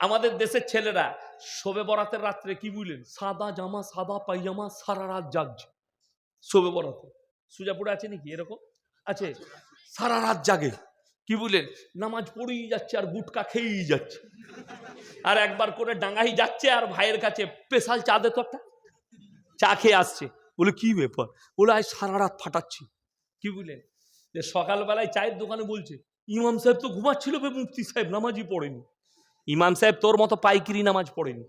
আমাদের দেশের ছেলেরা শবে বরাতের রাত্রে কি বুঝলেন, সাদা জামা সাদা পায়জামা সারা রাত জাগছে। শবে বরাতে সুজাপুরে আছে নাকি এরকম? আছে। সারা রাত জাগে, কি বুঝলেন, নামাজ পড়েই যাচ্ছে আর গুটকা খেয়েই যাচ্ছে। আর একবার করে ডাঙ্গাই যাচ্ছে আর ভাইয়ের কাছে স্পেশাল চা দে তো একটা, চা খেয়ে আসছে। বলে কি ব্যাপার? বলে আজ সারা রাত ফাটাচ্ছি। কি বুঝলেন, যে সকালবেলায় চায়ের দোকানে বলছে ইমাম সাহেব তো ঘুমাচ্ছিল, মুফতি সাহেব নামাজই পড়েনি। ইমাম সাহেব তোর মতো পাইকিরি নামাজ পড়েনি,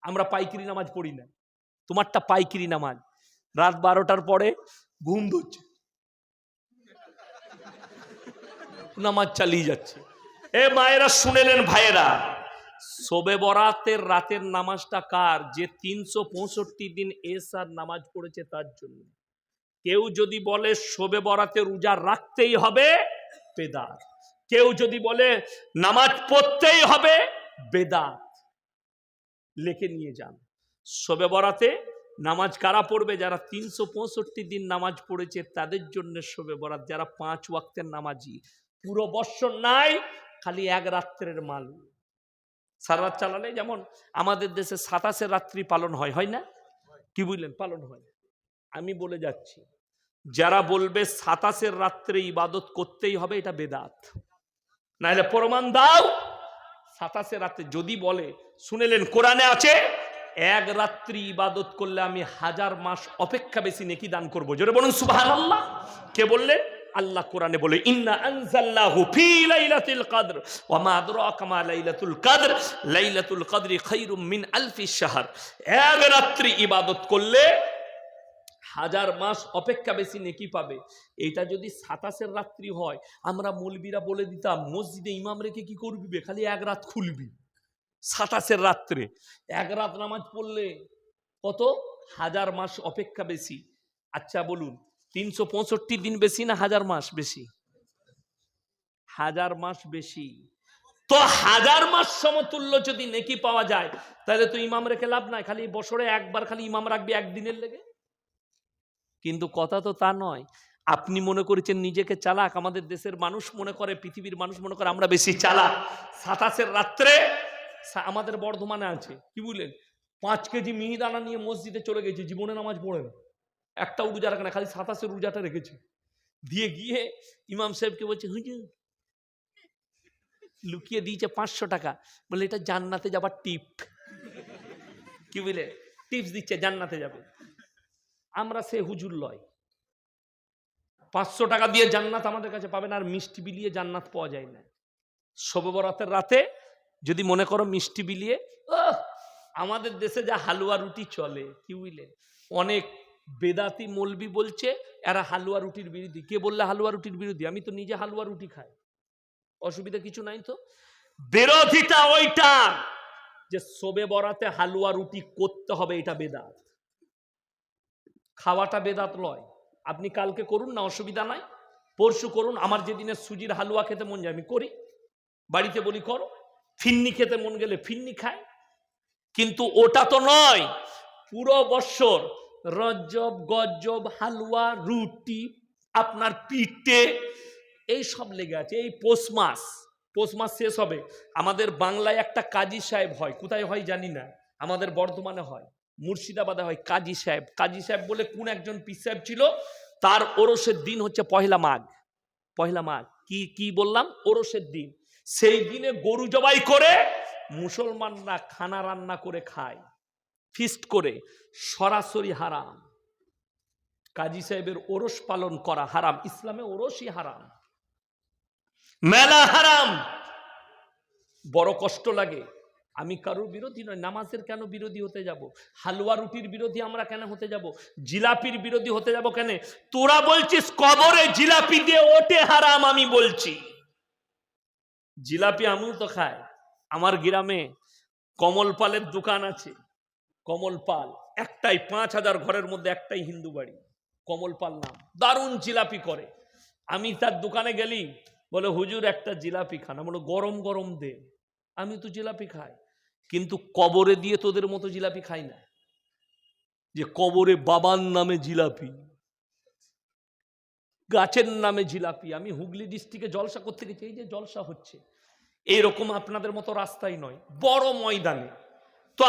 আমরা পাইকিরি নামাজ পড়ি না, তোমারটা পাইকিরি নামাজ। রাত 12টার পরে ঘুম ধরছে, নামাজ চালিয়ে যাচ্ছে। এ মায়েরা শুনেলেন ভাইয়েরা, শবে বরাতের রাতের নামাজটা কার? যে 365 দিন এসার নামাজ পড়েছে তার জন্য। কেউ যদি বলে শবে বরাতে রোজা রাখতেই হবে, বেদাত। কেউ যদি বলে নামাজ পড়তেই হবে, বেদাত। লিখে নিয়ে যান, শবে বরাতে নামাজ কারা পড়বে? যারা 365 দিন নামাজ পড়েছে তাদের জন্য শবে বরাত। যারা 5 ওয়াক্তের নামাজি, পুরো বৎসর নাই, খালি এক রাত্রের মাল, সারা রাত চালালে। যেমন আমাদের দেশে 27 রাত্রি পালন হয়, হয় না? কি বুঝলেন, পালন হয়। আমি বলে যাচ্ছি, যারা বলবে 27 রাত্রে ইবাদত করতেই হবে, এটা বেদাত। নাহলে প্রমাণ দাও। 27 রাত্রে যদি বলে, শুনেলেন কোরআনে আছে, এক রাত্রি ইবাদত করলে আমি 1000 মাস অপেক্ষা বেশি নেকি দান করবো। জোরে বলুন সুবহানাল্লাহ। কে বললেন? আল্লাহ কোরআনে বলে, ইন্না আনজালনাহু ফি লাইলাতুল কদর ওয়া মা আদরাকা মা লাইলাতুল কদর লাইলাতুল কদরি খায়রুম মিন আলফি শাহর। এক রাত্রি ইবাদত করলে 1000 মাস অপেক্ষা বেশি নেকি পাবে। এটা যদি 27 রাত্রি হয়, আমরা মৌলবীরা বলে দিতাম মসজিদে ইমাম রেখে কি করবি, খালি এক রাত খুলবি। 27 রাত্রে এক রাত নামাজ পড়লে কত? 1000 মাস অপেক্ষা বেশি। আচ্ছা বলুন, 365 দিন বেশি না 1000 মাস বেশি? 1000 মাস বেশি। তো 1000 মাস সমতুল্য যদি নেকি পাওয়া যায়, তাহলে তো ইমাম রেখে লাভ নাই, খালি বছরে একবার খালি ইমাম রাখবি একদিনের লেগে। কিন্তু কথা তো তা নয়। আপনি মনে করেছেন নিজেকে চালাক, আমাদের দেশের মানুষ মনে করে, পৃথিবীর মানুষ মনে করে আমরা বেশি চালাক। 27 রাত্রে আমাদের বর্ধমানে আছে, কি বুঝলেন, 5 কেজি মিহিদানা নিয়ে মসজিদে চলে গেছে, জীবনে নামাজ পড়ে না, একটা রোজা রাখে না, খালি 27 রোজাটা রেখেছে। দিয়ে গিয়ে ইমাম সাহেবকে বলছে, হুজুর, লুকিয়ে দিয়েছে 500 টাকা, বলে এটা জান্নাতে যাবার টিপ। কি বুঝলে, টিপস দিচ্ছে জান্নাতে যাবে। আমরা সে হুজুর লয়, 500 টাকা দিয়ে জান্নাত আমাদের কাছে পাবেন, আর মিষ্টি বিলিয়ে জান্নাত পাওয়া যায় না। শবে বরাতের রাতে যদি মনে করো মিষ্টি বিলিয়ে, আমাদের দেশে যা হালুয়া রুটি চলে, কি বুঝলে, অনেক বেদাতি মৌলবি বলছে এরা হালুয়া রুটির বিরোধী। কে বললে হালুয়া রুটির বিরোধী? আমি তো নিজে হালুয়া রুটি খাই, অসুবিধা কিছু নাই তো। বিরোধিতা ওইটা যে শবে বরাতে হালুয়া রুটি করতে হবে, এটা বেদাত। খাওয়াটা বেদাত লয়। আপনি কালকে করুন না, অসুবিধা নাই, পরশু করুন। আমার যেদিনে সুজির হালুয়া খেতে মন যায় আমি করি, বাড়িতে বলি করো। ফিন্নি খেতে মন গেলে ফিন্নি খায়, কিন্তু ওটা তো নয়। পুরো বৎসর রজব গজব হালুয়া রুটি আপনার পিঠে এই সব লেগে আছে। এই পৌষ মাস শেষ হবে, আমাদের বাংলায় একটা কাজী সাহেব হয়, কোথায় হয় জানি না, আমাদের বর্ধমানে হয়, মুর্শিদাবাদে হয়। কাজী সাহেব বলে কোন একজন পীর সাহেব ছিল, তার ওরসের দিন হচ্ছে পহেলা মাঘ। পহেলা মাঘ কি বললাম, ওরসের দিন। সেই দিনে গরু জবাই করে মুসলমানরা খানা রান্না করে খায়, ফিস্ট করে। সরাসরি হারাম। কাজী সাহেবের ওরস পালন করা হারাম, ইসলামে ওরসই হারাম, মেলা হারাম। বড় কষ্ট লাগে। আমি কারোর বিরোধী নয়, নামাজের কেন বিরোধী হতে যাব? হালুয়া রুটির বিরোধী আমরা কেন হতে যাব? জিলাপির বিরোধী হতে যাব কেন? তোরা বলছিস কবরে জিলাপি দিয়ে ওঠে হারাম, আমি বলছি জিলাপি আমিও তো খাই। আমার গ্রামে কমল পালের দোকান আছে, কমল পাল, একটাই 5000 ঘরের মধ্যে একটাই হিন্দু বাড়ি, কমল পাল নাম, দারুণ জিলাপি করে। আমি তার দোকানে গেলি, বলে হুজুর একটা জিলাপি খান। বলো গরম গরম দে। আমি তো জিলাপি খাই, কিন্তু কবরে দিয়ে তোদের মতো জিলাপি খাই না, যে কবরে বাবার নামে জিলাপি, গাছের নামে জিলাপি। আমি হুগলি ডিস্ট্রিক্টে জলসা করতে গেছি, এই যে জলসা হচ্ছে, এইরকম আপনাদের মতো রাস্তায় নয়, বড় ময়দানে। তো